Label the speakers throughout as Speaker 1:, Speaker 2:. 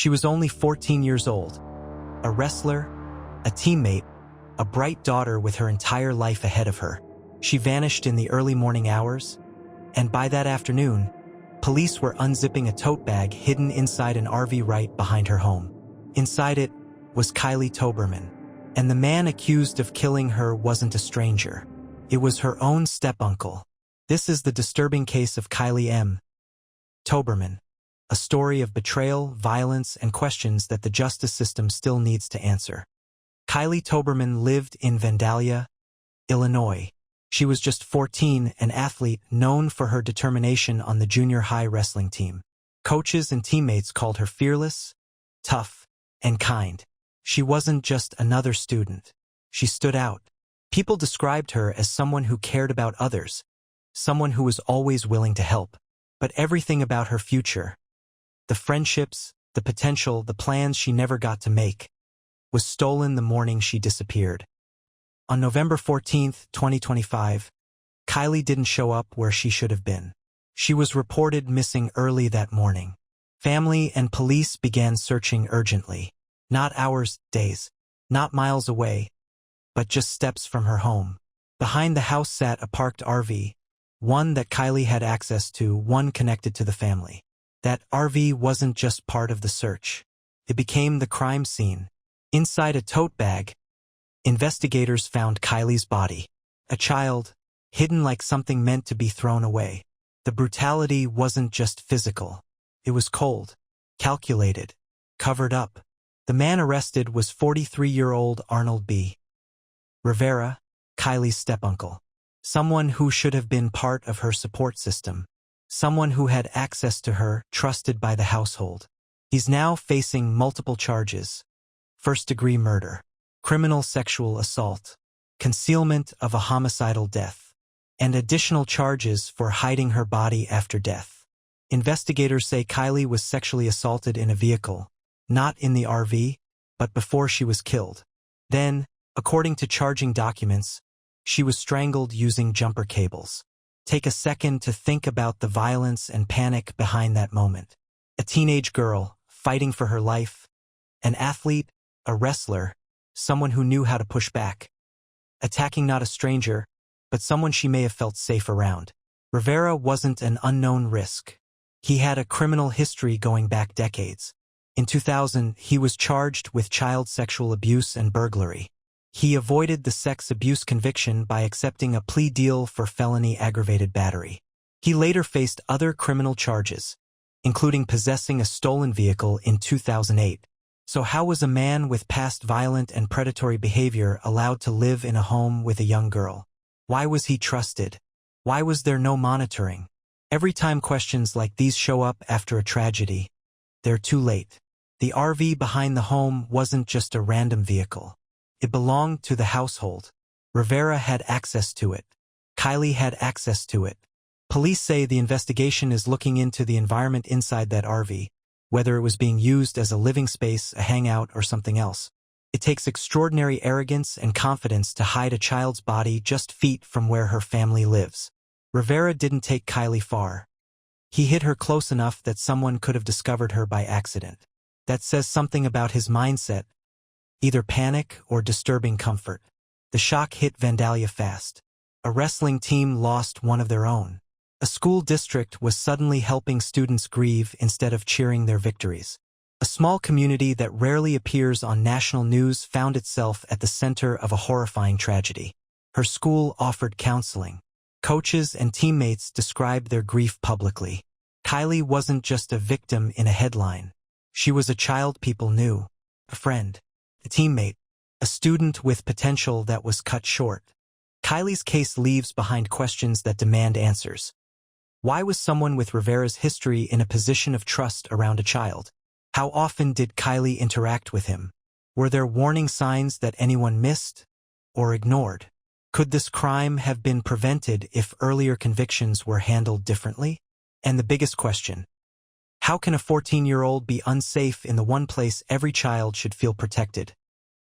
Speaker 1: She was only 14 years old, a wrestler, a teammate, a bright daughter with her entire life ahead of her. She vanished in the early morning hours, and by that afternoon, police were unzipping a tote bag hidden inside an RV right behind her home. Inside it was Kylie Toberman, and the man accused of killing her wasn't a stranger. It was her own step-uncle. This is the disturbing case of Kylie M. Toberman, a story of betrayal, violence, and questions that the justice system still needs to answer. Kylie Toberman lived in Vandalia, Illinois. She was just 14, an athlete known for her determination on the junior high wrestling team. Coaches and teammates called her fearless, tough, and kind. She wasn't just another student. She stood out. People described her as someone who cared about others, someone who was always willing to help. But everything about her future, the friendships, the potential, the plans she never got to make, was stolen the morning she disappeared. On November 14, 2025, Kylie didn't show up where she should have been. She was reported missing early that morning. Family and police began searching urgently. Not hours, days, not miles away, but just steps from her home. Behind the house sat a parked RV, one that Kylie had access to, one connected to the family. That RV wasn't just part of the search. It became the crime scene. Inside a tote bag, investigators found Kylie's body. A child, hidden like something meant to be thrown away. The brutality wasn't just physical. It was cold, calculated, covered up. The man arrested was 43-year-old Arnold B. Rivera, Kylie's step-uncle. Someone who should have been part of her support system. Someone who had access to her, trusted by the household. He's now facing multiple charges: first-degree murder, criminal sexual assault, concealment of a homicidal death, and additional charges for hiding her body after death. Investigators say Kylie was sexually assaulted in a vehicle, not in the RV, but before she was killed. Then, according to charging documents, she was strangled using jumper cables. Take a second to think about the violence and panic behind that moment. A teenage girl, fighting for her life. An athlete, a wrestler, someone who knew how to push back. Attacking not a stranger, but someone she may have felt safe around. Rivera wasn't an unknown risk. He had a criminal history going back decades. In 2000, he was charged with child sexual abuse and burglary. He avoided the sex abuse conviction by accepting a plea deal for felony aggravated battery. He later faced other criminal charges, including possessing a stolen vehicle in 2008. So how was a man with past violent and predatory behavior allowed to live in a home with a young girl? Why was he trusted? Why was there no monitoring? Every time questions like these show up after a tragedy, they're too late. The RV behind the home wasn't just a random vehicle. It belonged to the household. Rivera had access to it. Kylie had access to it. Police say the investigation is looking into the environment inside that RV, whether it was being used as a living space, a hangout, or something else. It takes extraordinary arrogance and confidence to hide a child's body just feet from where her family lives. Rivera didn't take Kylie far. He hid her close enough that someone could have discovered her by accident. That says something about his mindset. Either panic or disturbing comfort. The shock hit Vandalia fast. A wrestling team lost one of their own. A school district was suddenly helping students grieve instead of cheering their victories. A small community that rarely appears on national news found itself at the center of a horrifying tragedy. Her school offered counseling. Coaches and teammates described their grief publicly. Kylie wasn't just a victim in a headline. She was a child people knew, a friend, a teammate, a student with potential that was cut short. Kylie's case leaves behind questions that demand answers. Why was someone with Rivera's history in a position of trust around a child? How often did Kylie interact with him? Were there warning signs that anyone missed or ignored? Could this crime have been prevented if earlier convictions were handled differently? And the biggest question, how can a 14-year-old be unsafe in the one place every child should feel protected?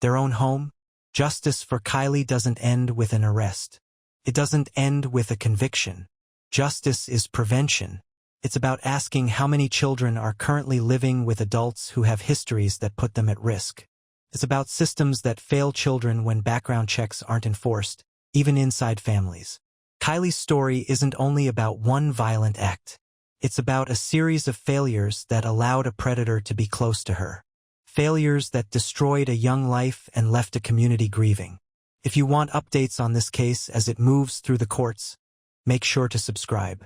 Speaker 1: Their own home? Justice for Kylie doesn't end with an arrest. It doesn't end with a conviction. Justice is prevention. It's about asking how many children are currently living with adults who have histories that put them at risk. It's about systems that fail children when background checks aren't enforced, even inside families. Kylie's story isn't only about one violent act. It's about a series of failures that allowed a predator to be close to her. Failures that destroyed a young life and left a community grieving. If you want updates on this case as it moves through the courts, make sure to subscribe.